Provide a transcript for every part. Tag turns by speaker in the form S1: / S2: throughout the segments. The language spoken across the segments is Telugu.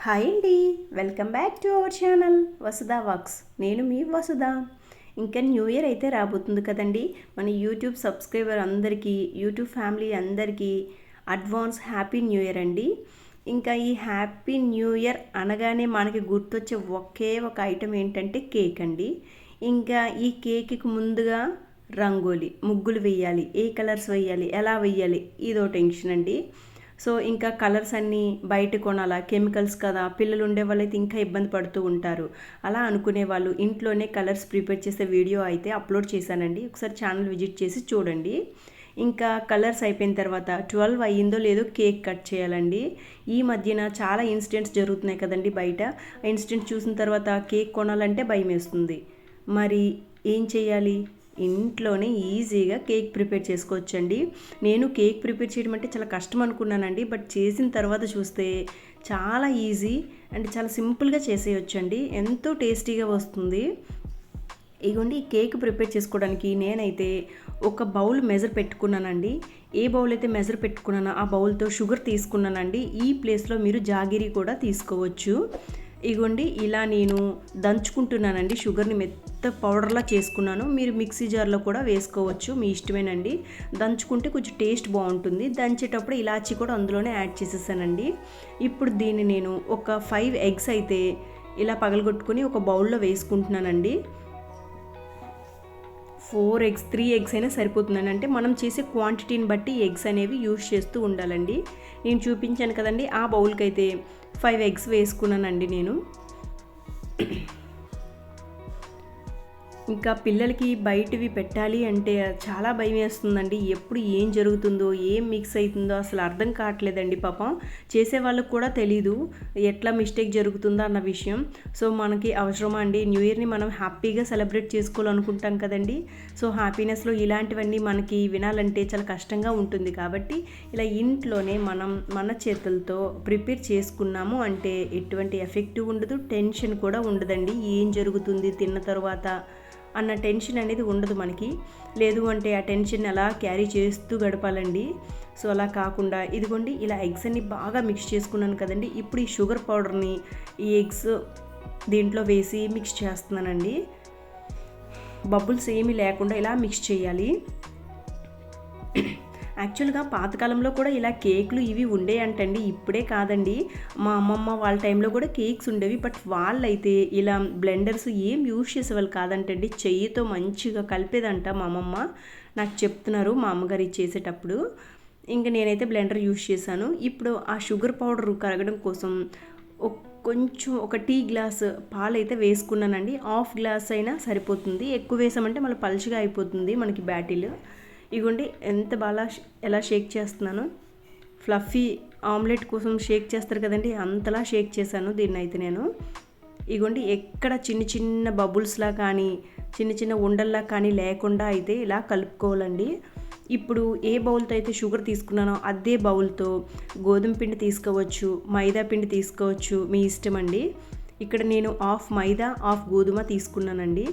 S1: హాయ్ అండి, welcome back to our channel Vasudha works. నేను మీ వసుధ. ఇంకా న్యూ ఇయర్ అయితే రాబోతుంది కదండి. మన యూట్యూబ్ సబ్స్క్రైబర్ అందరికీ, యూట్యూబ్ ఫ్యామిలీ అందరికీ అడ్వాన్స్ హ్యాపీ న్యూ ఇయర్ అండి. ఇంకా ఈ హ్యాపీ న్యూ ఇయర్ అనగానే మనకి గుర్తొచ్చే ఒకే ఒక ఐటెం ఏంటంటే కేక్ అండి. ఇంకా ఈ కేక్కి ముందుగా రంగోలి ముగ్గులు వేయాలి, ఏ కలర్స్ వేయాలి, ఎలా వేయాలి, ఇదో టెన్షన్ అండి. సో ఇంకా కలర్స్ అన్నీ బయట కొనాలా, కెమికల్స్ కదా, పిల్లలు ఉండే వాళ్ళైతే ఇంకా ఇబ్బంది పడుతూ ఉంటారు. అలా అనుకునే వాళ్ళు ఇంట్లోనే కలర్స్ ప్రిపేర్ చేసే వీడియో అయితే అప్లోడ్ చేశానండి. ఒకసారి ఛానల్ విజిట్ చేసి చూడండి. ఇంకా కలర్స్ అయిపోయిన తర్వాత 12 అయ్యిందో లేదో కేక్ కట్ చేయాలండి. ఈ మధ్యన చాలా ఇన్సిడెంట్స్ జరుగుతున్నాయి కదండి బయట. ఇన్సిడెంట్స్ చూసిన తర్వాత కేక్ కొనాలంటే భయం వేస్తుంది. మరి ఏం చేయాలి? ఇంట్లోనే ఈజీగా కేక్ ప్రిపేర్ చేసుకోవచ్చండి. నేను కేక్ ప్రిపేర్ చేయడం అంటే చాలా కష్టం అనుకున్నానండి. బట్ చేసిన తర్వాత చూస్తే చాలా ఈజీ అండ్ చాలా సింపుల్గా చేసేయొచ్చండి. ఎంతో టేస్టీగా వస్తుంది. ఇగోండి, ఈ కేక్ ప్రిపేర్ చేసుకోవడానికి నేనైతే ఒక బౌల్ మెజర్ పెట్టుకున్నానండి. ఏ బౌల్ అయితే మెజర్ పెట్టుకున్నానో ఆ బౌల్తో షుగర్ తీసుకున్నానండి. ఈ ప్లేస్లో మీరు జాగిరి కూడా తీసుకోవచ్చు. ఇగోండి, ఇలా నేను దంచుకుంటున్నానండి. షుగర్ని మెత్త పౌడర్లా చేసుకున్నాను. మీరు మిక్సీ జార్లో కూడా వేసుకోవచ్చు, మీ ఇష్టమేనండి. దంచుకుంటే కొంచెం టేస్ట్ బాగుంటుంది. దంచేటప్పుడు ఇలాచీ కూడా అందులోనే యాడ్ చేసేసానండి. ఇప్పుడు దీన్ని నేను ఒక 5 ఎగ్స్ అయితే ఇలా పగలగొట్టుకొని ఒక బౌల్లో వేసుకుంటున్నానండి. 3 ఎగ్స్ అయినా సరిపోతుందండి. అంటే మనం చేసే క్వాంటిటీని బట్టి ఎగ్స్ అనేవి యూజ్ చేస్తూ ఉండాలండి. నేను చూపించాను కదండి, ఆ బౌల్కి అయితే 5 ఎగ్స్ వేసుకున్నానండి నేను. ఇంకా పిల్లలకి బయటవి పెట్టాలి అంటే చాలా భయం వేస్తుందండి. ఎప్పుడు ఏం జరుగుతుందో, ఏం మిక్స్ అవుతుందో అసలు అర్థం కావట్లేదండి. పాపం చేసే వాళ్ళకు కూడా తెలీదు ఎట్లా మిస్టేక్ జరుగుతుందో అన్న విషయం. సో మనకి అవసరమా అండి? న్యూ ఇయర్ని మనం హ్యాపీగా సెలబ్రేట్ చేసుకోవాలనుకుంటాం కదండి. సో హ్యాపీనెస్లో ఇలాంటివన్నీ మనకి వినాలంటే చాలా కష్టంగా ఉంటుంది. కాబట్టి ఇలా ఇంట్లోనే మనం మన చేతులతో ప్రిపేర్ చేసుకున్నాము అంటే ఎటువంటి ఎఫెక్టివ్ ఉండదు, టెన్షన్ కూడా ఉండదండి. ఏం జరుగుతుంది తిన్న తర్వాత అన్న టెన్షన్ అనేది ఉండదు మనకి. లేదు అంటే ఆ టెన్షన్ అలా క్యారీ చేస్తూ గడపాలండి. సో అలా కాకుండా ఇదిగోండి, ఇలా ఎగ్స్ అన్ని బాగా మిక్స్ చేసుకున్నాను కదండి. ఇప్పుడు ఈ షుగర్ పౌడర్ని ఈ ఎగ్స్ దీంట్లో వేసి మిక్స్ చేస్తున్నానండి. బబుల్స్ ఏమీ లేకుండా ఇలా మిక్స్ చేయాలి. యాక్చువల్గా పాతకాలంలో కూడా ఇలా కేకులు ఇవి ఉండే అంటండి, ఇప్పుడే కాదండి. మా అమ్మమ్మ వాళ్ళ టైంలో కూడా కేక్స్ ఉండేవి. బట్ వాళ్ళైతే ఇలా బ్లెండర్స్ ఏం యూజ్ చేసేవాళ్ళు కాదంటండి. చెయ్యితో మంచిగా కలిపేదంట మా అమ్మమ్మ. నాకు చెప్తున్నారు మా అమ్మగారు చేసేటప్పుడు. ఇంకా నేనైతే బ్లెండర్ యూజ్ చేశాను. ఇప్పుడు ఆ షుగర్ పౌడర్ కరగడం కోసం కొంచెం ఒక టీ గ్లాస్ పాలైతే వేసుకున్నానండి. హాఫ్ గ్లాస్ అయినా సరిపోతుంది. ఎక్కువ వేసామంటే మళ్ళీ పలుచగా అయిపోతుంది మనకి బ్యాటిల్. ఇగోండి, ఎంత బాగా ఎలా షేక్ చేస్తున్నాను. ఫ్లఫీ ఆమ్లెట్ కోసం షేక్ చేస్తారు కదండి, అంతలా షేక్ చేశాను దీన్ని అయితే నేను. ఇగోండి, ఎక్కడ చిన్న చిన్న బబుల్స్లా కానీ చిన్న చిన్న ఉండల్లా కానీ లేకుండా అయితే ఇలా కలుపుకోవాలండి. ఇప్పుడు ఏ బౌల్తో అయితే షుగర్ తీసుకున్నానో అదే బౌల్తో గోధుమ పిండి తీసుకోవచ్చు, మైదా పిండి తీసుకోవచ్చు, మీ ఇష్టం అండి. ఇక్కడ నేను హాఫ్ మైదా హాఫ్ గోధుమ తీసుకున్నానండి.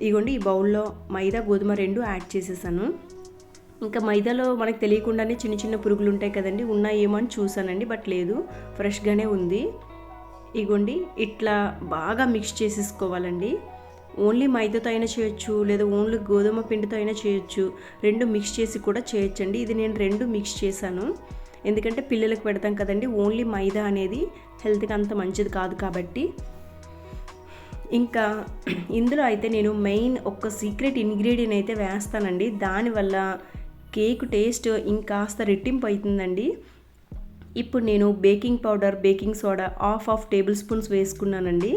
S1: ఇగోండి, ఈ బౌల్లో మైదా గోధుమ 2 యాడ్ చేసేసాను. ఇంకా మైదాలో మనకు తెలియకుండానే చిన్న చిన్న పురుగులు ఉంటాయి కదండి, ఉన్నాయేమో అని చూసానండి. బట్ లేదు, ఫ్రెష్గానే ఉంది. ఇగోండి, ఇట్లా బాగా మిక్స్ చేసేసుకోవాలండి. ఓన్లీ మైదాతో అయినా చేయొచ్చు, లేదా ఓన్లీ గోధుమ పిండితో అయినా చేయొచ్చు. 2 మిక్స్ చేసి కూడా చేయొచ్చండి. ఇది నేను 2 మిక్స్ చేశాను, ఎందుకంటే పిల్లలకు పెడతాం కదండి. ఓన్లీ మైదా అనేది హెల్త్కి అంత మంచిది కాదు కాబట్టి. ఇంకా ఇందులో అయితే నేను మెయిన్ ఒక సీక్రెట్ ఇంగ్రీడియంట్ అయితే వేస్తానండి. దానివల్ల కేక్ టేస్ట్ ఇంకాస్త రెట్టింపు అవుతుందండి. ఇప్పుడు నేను baking powder, baking soda half table spoons వేసుకున్నానండి.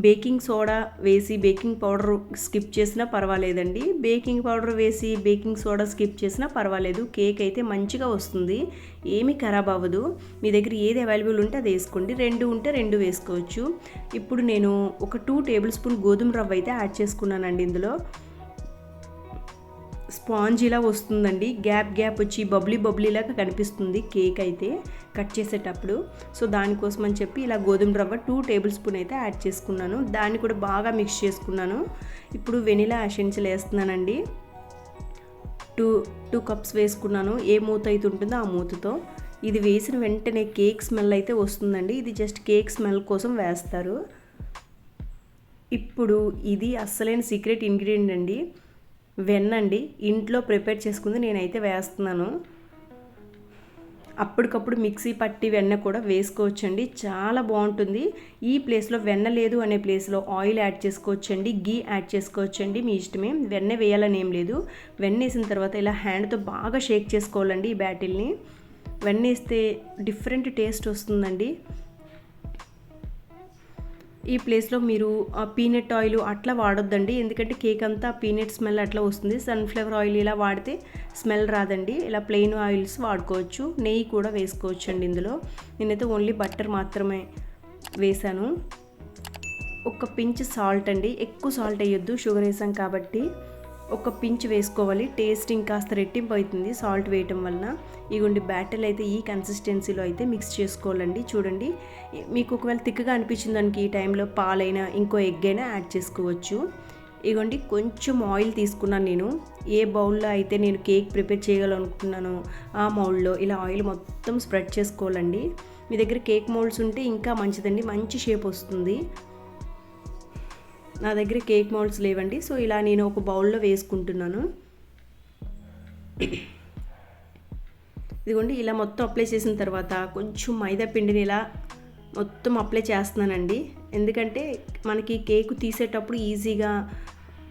S1: బేకింగ్ సోడా వేసి బేకింగ్ పౌడర్ స్కిప్ చేసినా పర్వాలేదండి. బేకింగ్ పౌడర్ వేసి బేకింగ్ సోడా స్కిప్ చేసినా పర్వాలేదు. కేక్ అయితే మంచిగా వస్తుంది, ఏమీ ఖరాబ్ అవ్వదు. మీ దగ్గర ఏది అవైలబుల్ ఉంటే అది వేసుకోండి. 2 ఉంటే 2 వేసుకోవచ్చు. ఇప్పుడు నేను ఒక 2 టేబుల్ స్పూన్ గోధుమ రవ్వ అయితే యాడ్ చేసుకున్నానండి. ఇందులో స్పాంజ్ ఇలా వస్తుందండి, గ్యాప్ వచ్చి బబ్లీలాగా కనిపిస్తుంది కేక్ అయితే కట్ చేసేటప్పుడు. సో దానికోసం అని చెప్పి ఇలా గోధుమ రవ్వ 2 టేబుల్ స్పూన్ అయితే యాడ్ చేసుకున్నాను. దాన్ని కూడా బాగా మిక్స్ చేసుకున్నాను. ఇప్పుడు వెనిలా ఎసెన్షియల్ వేస్తున్నానండి. 2 కప్స్ వేసుకున్నాను. ఏ మూత అయితే ఉంటుందో ఆ మూతతో. ఇది వేసిన వెంటనే కేక్ స్మెల్ అయితే వస్తుందండి. ఇది జస్ట్ కేక్ స్మెల్ కోసం వేస్తారు. ఇప్పుడు ఇది అస్సలైన సీక్రెట్ ఇంగ్రీడియంట్ అండి, వెన్న అండి. ఇంట్లో ప్రిపేర్ చేసుకుంది నేనైతే వేస్తున్నాను. అప్పటికప్పుడు మిక్సీ పట్టి వెన్న కూడా వేసుకోవచ్చండి, చాలా బాగుంటుంది. ఈ ప్లేస్లో వెన్న లేదు అనే ప్లేస్లో ఆయిల్ యాడ్ చేసుకోవచ్చండి, గీ యాడ్ చేసుకోవచ్చండి, మీ ఇష్టమే. వెన్న వేయాలని ఏం లేదు. వెన్న వేసిన తర్వాత ఇలా హ్యాండ్తో బాగా షేక్ చేసుకోవాలండి ఈ బ్యాటిల్ని. వెన్న వేస్తే డిఫరెంట్ టేస్ట్ వస్తుందండి. ఈ ప్లేస్లో మీరు పీనట్ ఆయిల్ అట్లా వాడొద్దండి, ఎందుకంటే కేక్ అంతా పీనట్ స్మెల్ అట్లా వస్తుంది. సన్ఫ్లవర్ ఆయిల్ ఇలా వాడితే స్మెల్ రాదండి. ఇలా ప్లెయిన్ ఆయిల్స్ వాడుకోవచ్చు, నెయ్యి కూడా వేసుకోవచ్చు అండి. ఇందులో నేనైతే ఓన్లీ బట్టర్ మాత్రమే వేసాను. ఒక పించ్ సాల్ట్ అండి, ఎక్కువ సాల్ట్ వేయొద్దు, షుగర్ వేసాం కాబట్టి. ఒక పించ్ వేసుకోవాలి, టేస్ట్ ఇంకాస్త రెట్టింపు అవుతుంది సాల్ట్ వేయటం వలన. ఇగోండి బ్యాటర్ అయితే ఈ కన్సిస్టెన్సీలో అయితే మిక్స్ చేసుకోవాలండి. చూడండి, మీకు ఒకవేళ తిక్కగా అనిపించింది దానికి ఈ టైంలో పాలైనా ఇంకో ఎగ్ అయినా యాడ్ చేసుకోవచ్చు. ఇగోండి కొంచెం ఆయిల్ తీసుకున్నాను నేను. ఏ బౌల్లో అయితే నేను కేక్ ప్రిపేర్ చేయాలనుకున్నానో ఆ మౌల్డ్లో ఇలా ఆయిల్ మొత్తం స్ప్రెడ్ చేసుకోవాలండి. మీ దగ్గర కేక్ మౌల్డ్స్ ఉంటే ఇంకా మంచిదండి, మంచి షేప్ వస్తుంది. నా దగ్గర కేక్ మౌల్డ్స్ లేవండి, సో ఇలా నేను ఒక బౌల్లో వేసుకుంటున్నాను. ఇదిగోండి ఇలా మొత్తం అప్లై చేసిన తర్వాత కొంచెం మైదా పిండిని ఇలా మొత్తం అప్లై చేస్తున్నానండి, ఎందుకంటే మనకి కేకు తీసేటప్పుడు ఈజీగా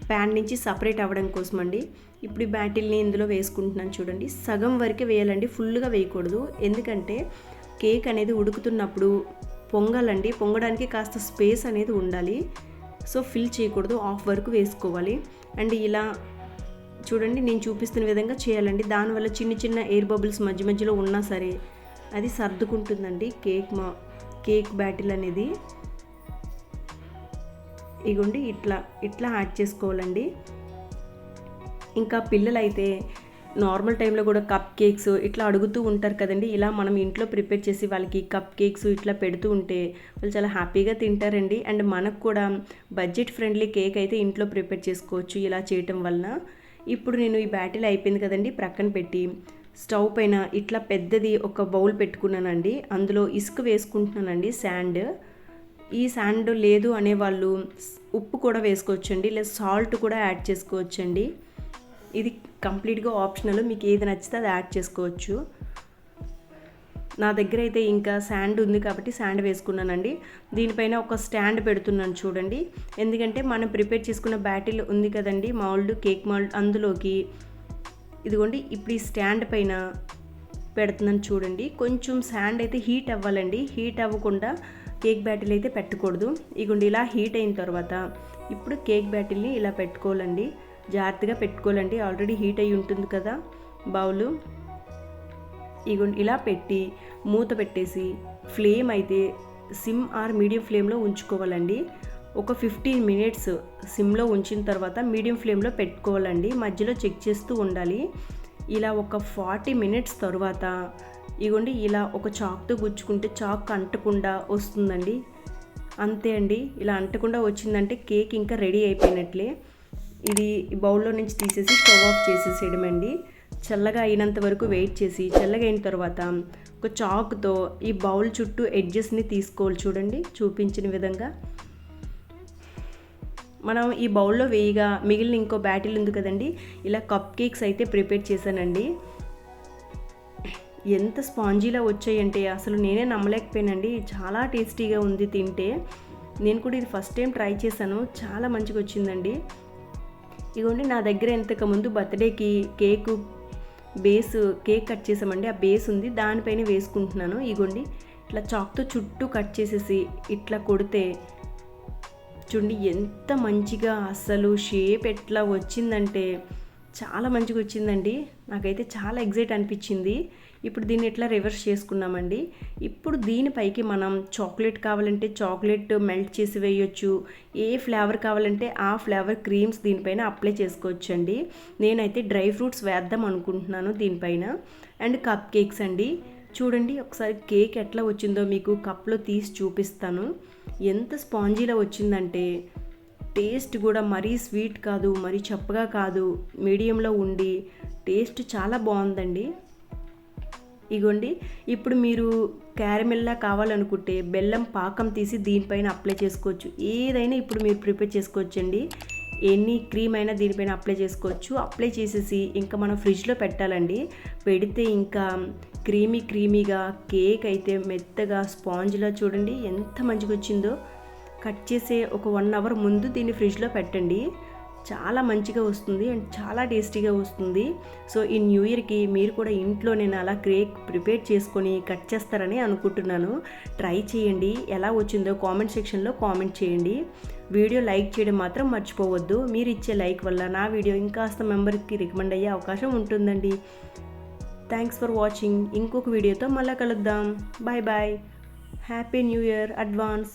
S1: ప్యాన్ నుంచి సపరేట్ అవ్వడం కోసం అండి. ఇప్పుడు ఈ బ్యాటిల్ని ఇందులో వేసుకుంటున్నాను. చూడండి, సగం వరకే వేయాలండి, ఫుల్గా వేయకూడదు. ఎందుకంటే కేక్ అనేది ఉడుకుతున్నప్పుడు పొంగాలండి, పొంగడానికి కాస్త స్పేస్ అనేది ఉండాలి. సో ఫిల్ చేయకూడదు, హాఫ్ వరకు వేసుకోవాలి. అండ్ ఇలా చూడండి నేను చూపిస్తున్న విధంగా చేయాలండి. దానివల్ల చిన్న చిన్న ఎయిర్ బబుల్స్ మధ్య మధ్యలో ఉన్నా సరే అది సర్దుకుంటుందండి కేక్ బ్యాటిల్ అనేది. ఇగోండి ఇట్లా యాడ్ చేసుకోవాలండి. ఇంకా పిల్లలైతే నార్మల్ టైంలో కూడా కప్ కేక్స్ ఇట్లా అడుగుతూ ఉంటారు కదండి. ఇలా మనం ఇంట్లో ప్రిపేర్ చేసి వాళ్ళకి కప్ కేక్స్ ఇట్లా పెడుతూ ఉంటే వాళ్ళు చాలా హ్యాపీగా తింటారండి. అండ్ మనకు కూడా బడ్జెట్ ఫ్రెండ్లీ కేక్ అయితే ఇంట్లో ప్రిపేర్ చేసుకోవచ్చు ఇలా చేయటం వలన. ఇప్పుడు నేను ఈ బ్యాటిల్ అయిపోయింది కదండి, ప్రక్కన పెట్టి స్టవ్ పైన ఇట్లా పెద్దది ఒక బౌల్ పెట్టుకున్నానండి. అందులో ఇసుక వేసుకుంటున్నానండి, శాండ్. ఈ శాండ్ లేదు అనేవాళ్ళు ఉప్పు కూడా వేసుకోవచ్చండి, లేదా సాల్ట్ కూడా యాడ్ చేసుకోవచ్చండి. ఇది కంప్లీట్గా ఆప్షనల్, మీకు ఏది నచ్చితే అది యాడ్ చేసుకోవచ్చు. నా దగ్గర అయితే ఇంకా శాండ్ ఉంది కాబట్టి శాండ్ వేసుకున్నానండి. దీనిపైన ఒక స్టాండ్ పెడుతున్నాను చూడండి, ఎందుకంటే మనం ప్రిపేర్ చేసుకున్న బ్యాటిల్ ఉంది కదండి, కేక్ మౌల్డ్, అందులోకి ఇదిగోండి ఇప్పుడు ఈ స్టాండ్ పైన పెడుతున్నాను చూడండి. కొంచెం శాండ్ అయితే హీట్ అవ్వాలండి, హీట్ అవ్వకుండా కేక్ బ్యాటిల్ అయితే పెట్టకూడదు. ఇదిగోండి ఇలా హీట్ అయిన తర్వాత ఇప్పుడు కేక్ బ్యాటిల్ని ఇలా పెట్టుకోవాలండి, జాగ్రత్తగా పెట్టుకోవాలండి. ఆల్రెడీ హీట్ అయ్యి ఉంటుంది కదా బౌలు. ఇగోండి ఇలా పెట్టి మూత పెట్టేసి ఫ్లేమ్ అయితే సిమ్ ఆర్ మీడియం ఫ్లేమ్లో ఉంచుకోవాలండి. ఒక 15 మినిట్స్ సిమ్లో ఉంచిన తర్వాత మీడియం ఫ్లేమ్లో పెట్టుకోవాలండి, మధ్యలో చెక్ చేస్తూ ఉండాలి. ఇలా ఒక 40 మినిట్స్ తర్వాత ఇగోండి ఇలా ఒక చాక్తో గుచ్చుకుంటే చాక్ అంటకుండా వస్తుందండి. అంతే అండి, ఇలా అంటకుండా వచ్చిందంటే కేక్ ఇంకా రెడీ అయిపోయినట్లే. ఇది బౌల్లో నుంచి తీసేసి స్టవ్ ఆఫ్ చేసేసేయడమండి. చల్లగా అయినంత వరకు వెయిట్ చేసి చల్లగా అయిన తర్వాత ఒక చాక్తో ఈ బౌల్ చుట్టూ ఎడ్జెస్ని తీసుకోవాలి. చూడండి చూపించిన విధంగా మనం ఈ బౌల్లో వేయగా మిగిలిన ఇంకో బ్యాటిల్ ఉంది కదండి, ఇలా కప్ కేక్స్ అయితే ప్రిపేర్ చేశానండి. ఎంత స్పాంజీలా వచ్చాయంటే అసలు నేనే నమ్మలేకపోయానండి, చాలా టేస్టీగా ఉంది తింటే. నేను కూడా ఇది ఫస్ట్ టైం ట్రై చేశాను, చాలా మంచిగా వచ్చిందండి. ఇదిగోండి నా దగ్గర ఇంతకుముందు బర్త్డేకి కేక్ కట్ చేసామండి, ఆ బేస్ ఉంది, దానిపైన వేసుకుంటున్నాను. ఇదిగోండి ఇట్లా చాక్తో చుట్టూ కట్ చేసేసి ఇట్లా కొడితే చూడండి ఎంత మంచిగా అసలు షేప్ ఎట్లా వచ్చిందంటే చాలా మంచిగా వచ్చిందండి. నాకైతే చాలా ఎగ్జైట్ అనిపించింది. ఇప్పుడు దీన్ని ఎట్లా రివర్స్ చేసుకున్నామండి. ఇప్పుడు దీనిపైకి మనం చాక్లెట్ కావాలంటే చాక్లెట్ మెల్ట్ చేసి వేయొచ్చు, ఏ ఫ్లేవర్ కావాలంటే ఆ ఫ్లేవర్ క్రీమ్స్ దీనిపైన అప్లై చేసుకోవచ్చు అండి. నేనైతే డ్రై ఫ్రూట్స్ వేద్దాం అనుకుంటున్నాను దీనిపైన. అండ్ కప్ కేక్స్ అండి, చూడండి ఒకసారి కేక్ ఎట్లా వచ్చిందో మీకు కప్లో తీసి చూపిస్తాను. ఎంత స్పాంజీలా వచ్చిందంటే టేస్ట్ కూడా మరీ స్వీట్ కాదు, మరీ చప్పగా కాదు, మీడియంలో ఉండి టేస్ట్ చాలా బాగుందండి. ఇగోండి ఇప్పుడు మీరు క్యారమెల్లా కావాలనుకుంటే బెల్లం పాకం తీసి దీనిపైన అప్లై చేసుకోవచ్చు. ఏదైనా ఇప్పుడు మీరు ప్రిపేర్ చేసుకోవచ్చండి. ఎన్ని క్రీమ్ అయినా దీనిపైన అప్లై చేసుకోవచ్చు. అప్లై చేసేసి ఇంకా మనం ఫ్రిడ్జ్లో పెట్టాలండి. పెడితే ఇంకా క్రీమీగా కేక్ అయితే మెత్తగా స్పాంజ్లా చూడండి ఎంత మంచిగా వచ్చిందో. కట్ చేసే ఒక 1 అవర్ ముందు దీన్ని ఫ్రిడ్జ్లో పెట్టండి. చాలా మంచిగా వస్తుంది అండ్ చాలా టేస్టీగా వస్తుంది. సో ఈ న్యూ ఇయర్కి మీరు కూడా ఇంట్లో నేను అలా కేక్ ప్రిపేర్ చేసుకొని కట్ చేస్తారని అనుకుంటున్నాను. ట్రై చేయండి. ఎలా వచ్చిందో కామెంట్ సెక్షన్లో కామెంట్ చేయండి. వీడియో లైక్ చేయడం మాత్రం మర్చిపోవద్దు. మీరు ఇచ్చే లైక్ వల్ల నా వీడియో ఇంకాస్త మెంబర్కి రికమెండ్ అయ్యే అవకాశం ఉంటుందండి. Thanks for watching. ఇంకొక వీడియోతో మళ్ళీ కలుద్దాం. Bye bye. Happy new year advance.